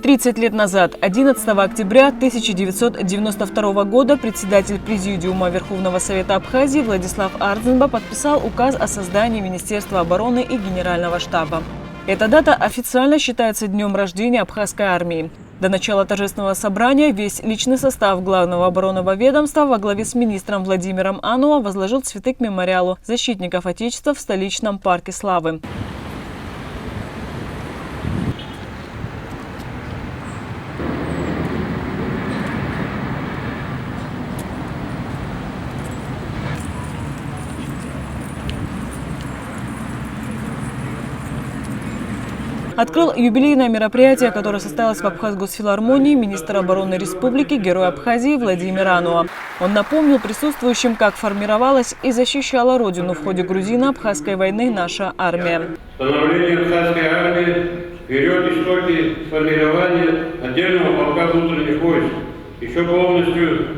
30 лет назад, 11 октября 1992 года, председатель Президиума Верховного Совета Абхазии Владислав Ардзинба подписал указ о создании Министерства обороны и Генерального штаба. Эта дата официально считается днем рождения абхазской армии. До начала торжественного собрания весь личный состав Главного оборонного ведомства во главе с министром Владимиром Ануа возложил цветы к мемориалу защитников Отечества в столичном парке славы. Открыл юбилейное мероприятие, которое состоялось в Абхазгосфилармонии, министр обороны республики, герой Абхазии Владимир Ануа. Он напомнил присутствующим, как формировалась и защищала родину в ходе грузино-абхазской войны наша армия. Становление абхазской армии берет истоки сформирования отдельного полка внутренних войск. Еще полностью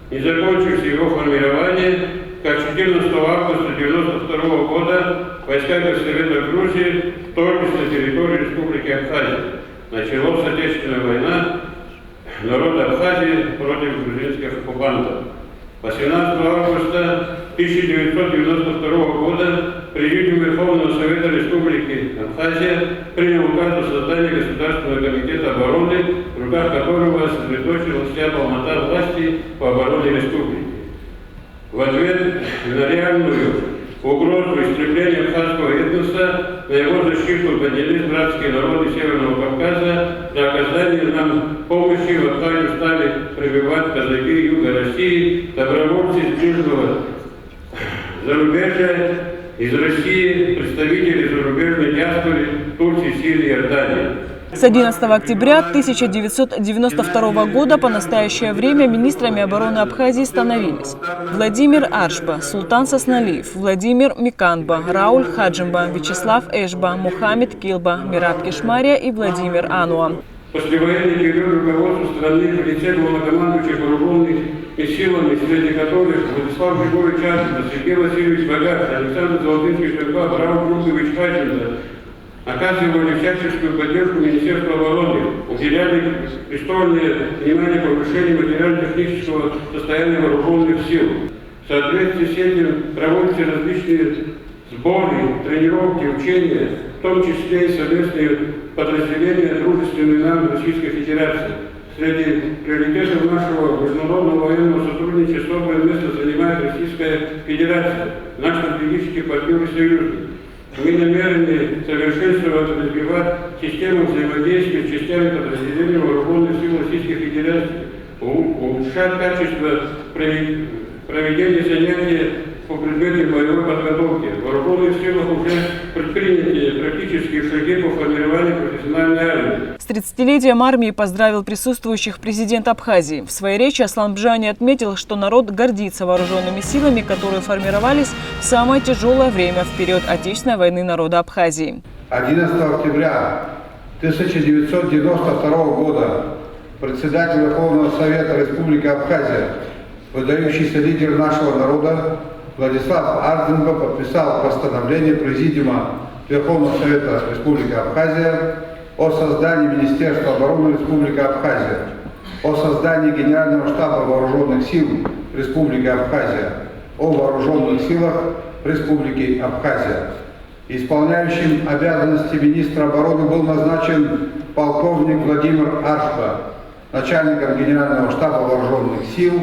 не закончившись его формирование, как 14 августа 1992 года войска Госсовета Грузии вторглись на территорию Республики Абхазия. Началась Отечественная война народа Абхазии против грузинских оккупантов. 18 августа 1992 года Президиум Верховного Совета Республики Абхазия принял указ о создании Государственного комитета обороны, в руках которого сосредоточилась вся полнота власти по обороне республики. В ответ на реальную угрозу истребления абхазского этноса на его защиту поднялись братские народы Северного Кавказа. Для оказания нам помощи в Абхазию стали прибывать казаки юга России, добровольцы из ближнего зарубежья, из России, представители зарубежной диаспоры Турции, Сирии и Иордании. С 11 октября 1992 года по настоящее время министрами обороны Абхазии становились Владимир Аршба, Султан Сосналиев, Владимир Миканба, Рауль Хаджимба, Вячеслав Эшба, Мухаммед Килба, Мираб Кишмария и Владимир Ануа. Послевоенный период руководства страны в лице главнокомандующих вооруженными силами, среди которых Владислав Григорьевич Ардзинба, Сергей Васильевич Багаш, Александр Золотынский-Штырков, Рауль Крюкович Хаджимба, оказывали всяческую поддержку Министерства обороны, уделяли пристальное внимание повышению материально-технического состояния вооруженных сил. В соответствии с этим проводятся различные сборы, тренировки, учения, в том числе и совместные подразделения, дружественные нам Российской Федерации. Среди приоритетов нашего международного военного сотрудничества особое место занимает Российская Федерация, наш стратегический партнер и союзник. Мы намерены совершенствовать и развивать систему взаимодействия с частями подразделений вооруженных сил Российской Федерации, улучшать качество проведения занятий по предметам боевой подготовки. В вооруженных силах уже предприняты практические шаги по формированию профессиональной армии. С 30-летием армии поздравил присутствующих президент Абхазии. В своей речи Аслан Бжани отметил, что народ гордится вооруженными силами, которые формировались в самое тяжелое время в период Отечественной войны народа Абхазии. 11 октября 1992 года председатель Верховного Совета Республики Абхазия, выдающийся лидер нашего народа Владислав Ардзинба подписал постановление Президиума Верховного Совета Республики Абхазия о создании Министерства обороны Республики Абхазия, о создании Генерального штаба вооруженных сил Республики Абхазия, о вооруженных силах Республики Абхазия. Исполняющим обязанности министра обороны был назначен полковник Владимир Аршба, начальником Генерального штаба вооруженных сил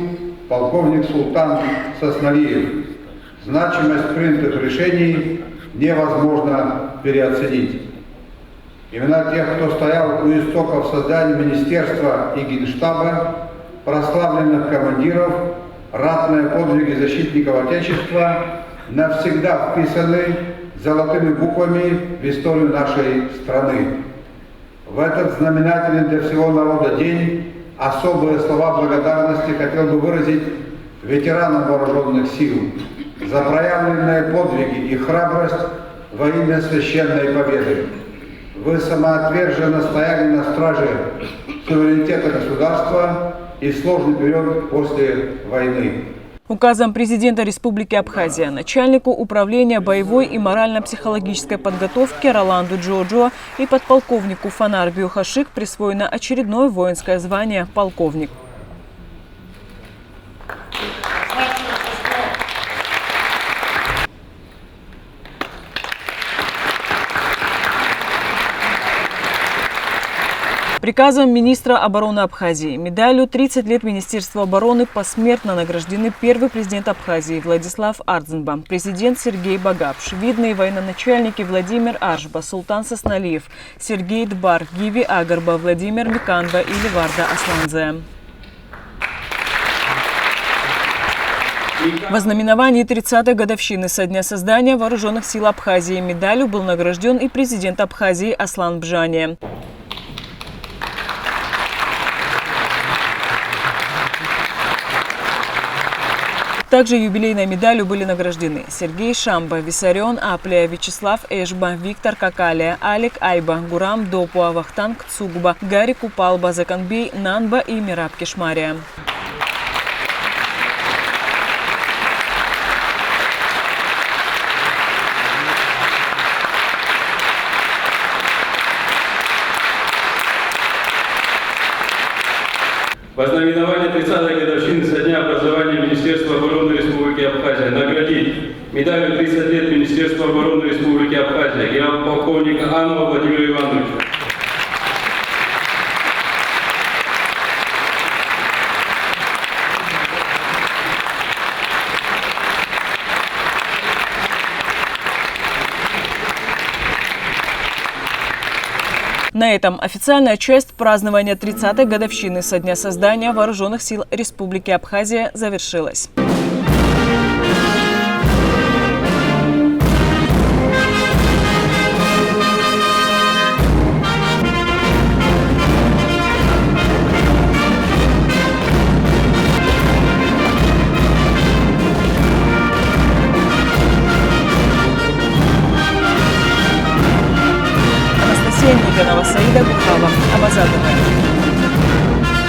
полковник Султан Сосналиев. Значимость принятых решений невозможно переоценить. Имена тех, кто стоял у истоков создания министерства и генштаба, прославленных командиров, ратные подвиги защитников Отечества навсегда вписаны золотыми буквами в историю нашей страны. В этот знаменательный для всего народа день особые слова благодарности хотел бы выразить ветеранам вооруженных сил за проявленные подвиги и храбрость во имя священной победы. Вы самоотверженно стояли на страже суверенитета государства и в сложный период после войны. Указом президента Республики Абхазия начальнику управления боевой и морально-психологической подготовки Роланду Джоджо и подполковнику Фанарбию Хашик присвоено очередное воинское звание «Полковник». Приказом министра обороны Абхазии медалью «30 лет Министерства обороны» посмертно награждены первый президент Абхазии Владислав Ардзинба, президент Сергей Багапш, видные военачальники Владимир Аршба, Султан Сосналиев, Сергей Дбар, Гиви Агарба, Владимир Миканба и Леварда Асланзе. В ознаменовании 30-й годовщины со дня создания Вооруженных сил Абхазии медалью был награжден и президент Абхазии Аслан Бжане. Также юбилейной медалью были награждены Сергей Шамба, Виссарион Аплия, Вячеслав Эшба, Виктор Какалия, Алик Айба, Гурам Допуа, Вахтанг Цугба, Гарри Купалба, Заканбей Нанба и Мираб Кишмария. В ознаменовании 30-й годовщины со дня образования Министерства обороны Республики Абхазия наградить медалью 30 лет Министерства обороны Республики Абхазия генерал-полковника Анова Владимира Ивановича. На этом официальная часть празднования 30-й годовщины со дня создания Вооруженных сил Республики Абхазия завершилась. Саида Бухава, Абазадова.